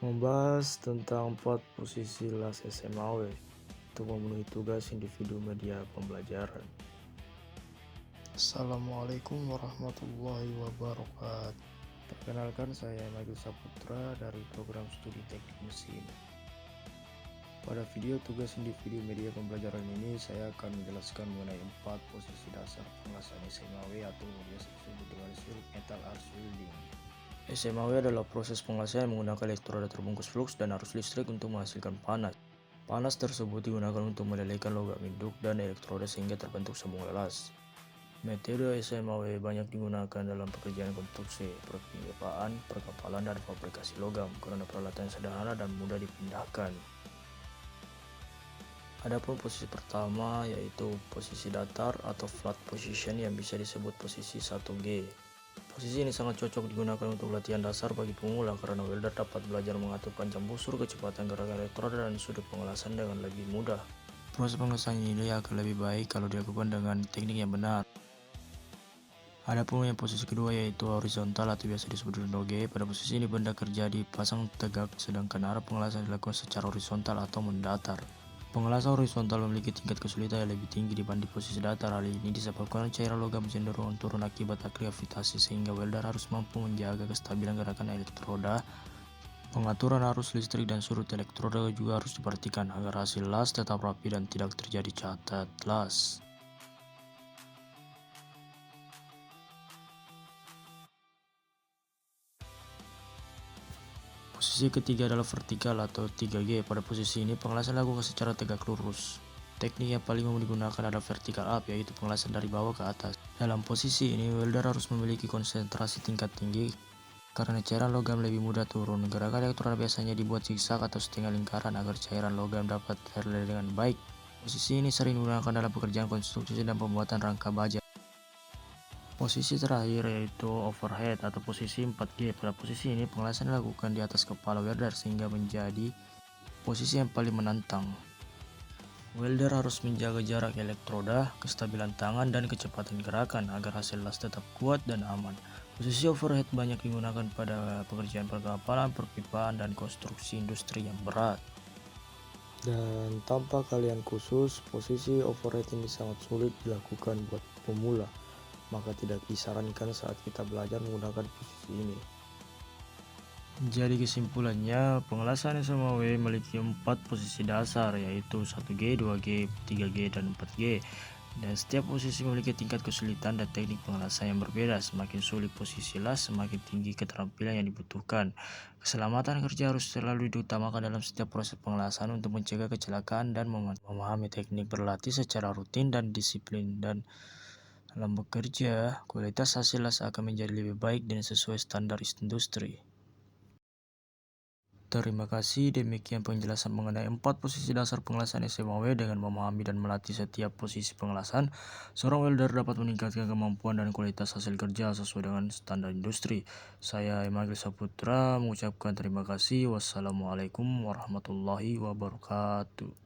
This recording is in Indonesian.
Membahas tentang 4 posisi las SMAW untuk memenuhi tugas individu media pembelajaran. Assalamualaikum warahmatullahi wabarakatuh. Perkenalkan, saya Magil Saputra dari program studi teknik mesin. Pada video tugas individu media pembelajaran ini, saya akan menjelaskan mengenai 4 posisi dasar pengelasan SMAW atau biasa disebut dengan Silk Metal Arch Welding. SMAW adalah proses pengelasan yang menggunakan elektroda terbungkus flux dan arus listrik untuk menghasilkan panas. Panas tersebut digunakan untuk melelehkan logam induk dan elektroda sehingga terbentuk sambung lelas. Metode SMAW banyak digunakan dalam pekerjaan konstruksi, perpipaan, perkapalan, dan fabrikasi logam karena peralatan sederhana dan mudah dipindahkan. Adapun posisi pertama yaitu posisi datar atau flat position yang bisa disebut posisi 1G. Posisi ini sangat cocok digunakan untuk latihan dasar bagi pemula karena welder dapat belajar mengatur panjang busur, kecepatan gerakan elektroda, dan sudut pengelasan dengan lebih mudah. Proses pengelasan ini akan lebih baik kalau dilakukan dengan teknik yang benar. Adapun yang posisi kedua yaitu horizontal atau biasa disebut dengan G. Pada posisi ini benda kerja dipasang tegak sedangkan arah pengelasan dilakukan secara horizontal atau mendatar. Pengelasan horizontal memiliki tingkat kesulitan yang lebih tinggi dibanding posisi datar. Hal ini disebabkan cairan logam cenderung turun akibat gravitasi sehingga welder harus mampu menjaga kestabilan gerakan elektroda. Pengaturan arus listrik dan sudut elektroda juga harus diperhatikan agar hasil las tetap rapi dan tidak terjadi cacat las. Posisi ketiga adalah vertikal atau 3G. Pada posisi ini pengelasan dilakukan secara tegak lurus. Teknik yang paling umum digunakan adalah vertical up, yaitu pengelasan dari bawah ke atas. Dalam posisi ini welder harus memiliki konsentrasi tingkat tinggi karena cairan logam lebih mudah turun. Gerakan elektroda biasanya dibuat zigzag atau setengah lingkaran agar cairan logam dapat terleleh dengan baik. Posisi ini sering digunakan dalam pekerjaan konstruksi dan pembuatan rangka baja. Posisi terakhir yaitu overhead atau posisi 4G. Pada posisi ini pengelasan dilakukan di atas kepala welder sehingga menjadi posisi yang paling menantang. Welder harus menjaga jarak elektroda, kestabilan tangan, dan kecepatan gerakan agar hasil las tetap kuat dan aman. Posisi overhead banyak digunakan pada pekerjaan perkapalan, perpipaan, dan konstruksi industri yang berat. Dan tanpa kalian khusus, posisi overhead ini sangat sulit dilakukan buat pemula, maka tidak disarankan saat kita belajar menggunakan posisi ini. Jadi kesimpulannya, pengelasan SMAW memiliki 4 posisi dasar yaitu 1G, 2G, 3G, dan 4G. Dan setiap posisi memiliki tingkat kesulitan dan teknik pengelasan yang berbeda. Semakin sulit posisi las, semakin tinggi keterampilan yang dibutuhkan. Keselamatan kerja harus selalu diutamakan dalam setiap proses pengelasan untuk mencegah kecelakaan dan memahami teknik berlatih secara rutin dan disiplin. Dan dalam bekerja, kualitas hasil las akan menjadi lebih baik dan sesuai standar industri. Terima kasih, demikian penjelasan mengenai 4 posisi dasar pengelasan SMAW. Dengan memahami dan melatih setiap posisi pengelasan, seorang welder dapat meningkatkan kemampuan dan kualitas hasil kerja sesuai dengan standar industri. Saya Magil Saputra mengucapkan terima kasih. Wassalamualaikum warahmatullahi wabarakatuh.